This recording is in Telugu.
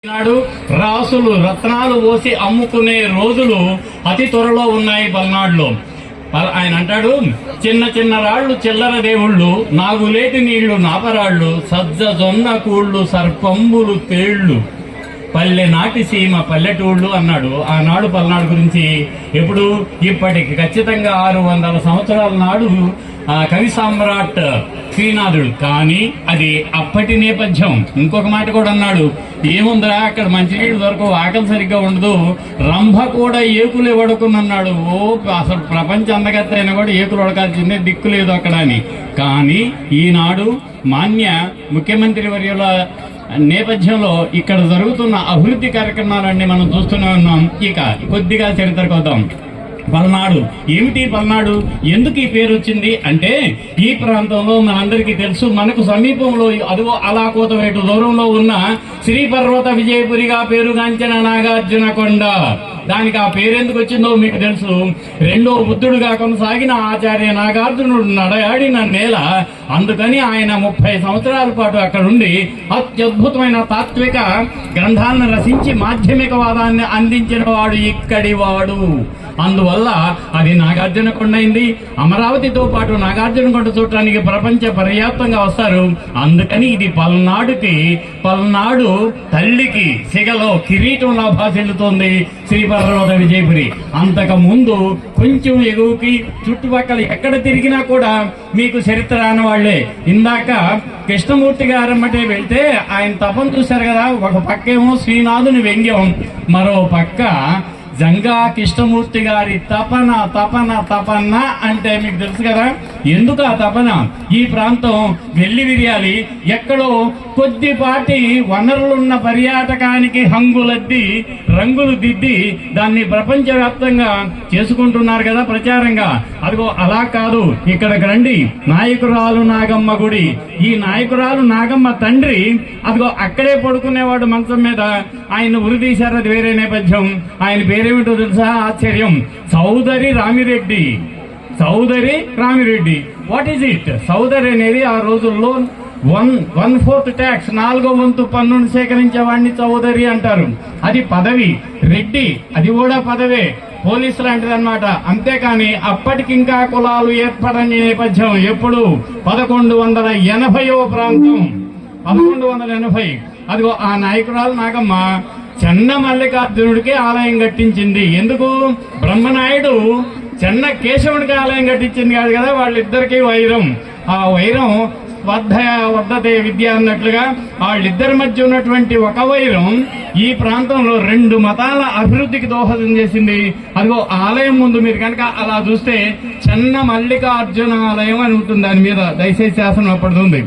నాడు రాసులు రత్నాలు పోసి అమ్ముకునే రోజులు అతి త్వరలో ఉన్నాయి పల్నాడులో. ఆయన అంటాడు, చిన్న చిన్న రాళ్లు చిల్లర దేవుళ్ళు, నాగులేటి నీళ్లు నాపరాళ్లు, సజ్జ జొన్న కూళ్ళు సర్పంబులు తేళ్లు, పల్లె నాటి సీమ పల్లెటూళ్ళు అన్నాడు. ఆనాడు పల్నాడు గురించి ఎప్పుడు ఇప్పటికి ఖచ్చితంగా 600 సంవత్సరాల నాడు కవి సామ్రాట్ శ్రీనాథుడు. కానీ అది అప్పటి నేపథ్యం. ఇంకొక మాట కూడా అన్నాడు, ఏముందిరా అక్కడ మంచినీళ్ళు దొరకవు, ఆకలి సరిగ్గా ఉండదు, రంభ కూడా ఏకులు వడుకున్నాడు. అసలు ప్రపంచ అందగత్త అయినా కూడా ఏకులు వడకాల్సిందే, దిక్కు లేదు అక్కడ అని. కానీ ఈనాడు మాన్య ముఖ్యమంత్రి వర్యుల నేపథ్యంలో ఇక్కడ జరుగుతున్న అభివృద్ధి కార్యక్రమాలన్నీ మనం చూస్తూనే ఉన్నాం. ఇక కొద్దిగా చరిత్రకు వద్దాం. పల్నాడు ఏమిటి? పల్నాడు ఎందుకు ఈ పేరు వచ్చింది అంటే, ఈ ప్రాంతంలో మనందరికీ తెలుసు, మనకు సమీపంలో అదిగో అలాకోతవేటు దూరంలో ఉన్న శ్రీపర్వత విజయపురిగా పేరుగాంచిన నాగార్జున కొండ. దానికి ఆ పేరెందుకు వచ్చిందో మీకు తెలుసు. రెండో బుద్ధుడుగా కొనసాగిన ఆచార్య నాగార్జునుడు నడయాడిన నేల. అందుకని ఆయన 30 సంవత్సరాల పాటు అక్కడుండి అత్యద్భుతమైన తాత్విక గ్రంథాలను రచించి మాధ్యమికవాదాన్ని అందించిన వాడు ఇక్కడి వాడు. అందువల్ల అది నాగార్జున కొండ అయింది. అమరావతితో పాటు నాగార్జున కొండ చూడటానికి ప్రపంచ పర్యాప్తంగా వస్తారు. అందుకని ఇది పల్నాడు తల్లికి సిగలో కిరీటంలా భాసిల్లుతోంది శ్రీపర్వత విజయపురి. అంతకు ముందు కొంచెం ఎగువకి చుట్టుపక్కల ఎక్కడ తిరిగినా కూడా మీకు చరిత్ర రాని వాళ్లే. ఇందాక కృష్ణమూర్తి గారమ్మటే వెళ్తే ఆయన తపన చూశారు కదా. ఒక పక్కేమో శ్రీనాథుని వ్యంగ్యం, మరో పక్క జంగా కృష్ణమూర్తి గారి తపన తపన తపన అంటే మీకు తెలుసు కదా. ఎందుకు ఆ తపన? ఈ ప్రాంతం వెళ్లి విరియాలి, ఎక్కడో కొద్దిపాటి వనరులున్న పర్యాటకానికి హంగులద్ది రంగులు దిద్ది దాన్ని ప్రపంచవ్యాప్తంగా చేసుకుంటున్నారు కదా ప్రచారంగా. అదిగో అలా కాదు, ఇక్కడికి రండి. నాయకురాలు నాగమ్మ గుడి. ఈ నాయకురాలు నాగమ్మ తండ్రి అదిగో అక్కడే పడుకునేవాడు మంచం మీద. ఆయన ఉరిదీశారు, అది వేరే నేపథ్యం. ఆయన పేరేమిటో తెలుసా? ఆశ్చర్యం. Chowdary Ramireddy. What is it? Chowdary అనేది ఆ రోజుల్లో 1/4 ట్యాక్స్, 4వ వంతు పన్నును సేకరించే వాడిని చౌదరి అంటారు. అది పదవి. రెడ్డి అది కూడా పదవే, పోలీసు లాంటిది అనమాట. అంతేకాని అప్పటికింకా కులాలు ఏర్పడని నేపథ్యం. ఎప్పుడు? 1180వ ప్రాంతం, 1180. అదిగో ఆ నాయకురాలు నాగమ్మ చెన్న మల్లికార్జునుడికి ఆలయం కట్టించింది. ఎందుకు? బ్రహ్మనాయుడు చెన్న కేశవుడికి ఆలయం కట్టించింది కాదు కదా, వాళ్ళిద్దరికీ వైరం. ఆ వైరం వర్ధతే విద్య అన్నట్లుగా వాళ్ళిద్దరి మధ్య ఉన్నటువంటి ఒక వైరం ఈ ప్రాంతంలో 2 మతాల అభివృద్ధికి దోహదం చేసింది. అదిగో ఆలయం ముందు మీరు కనుక అలా చూస్తే చెన్న మల్లికార్జున ఆలయం అని ఉంటుంది. దాని మీద దయచేసి శాసనం అప్పటిది ఉంది.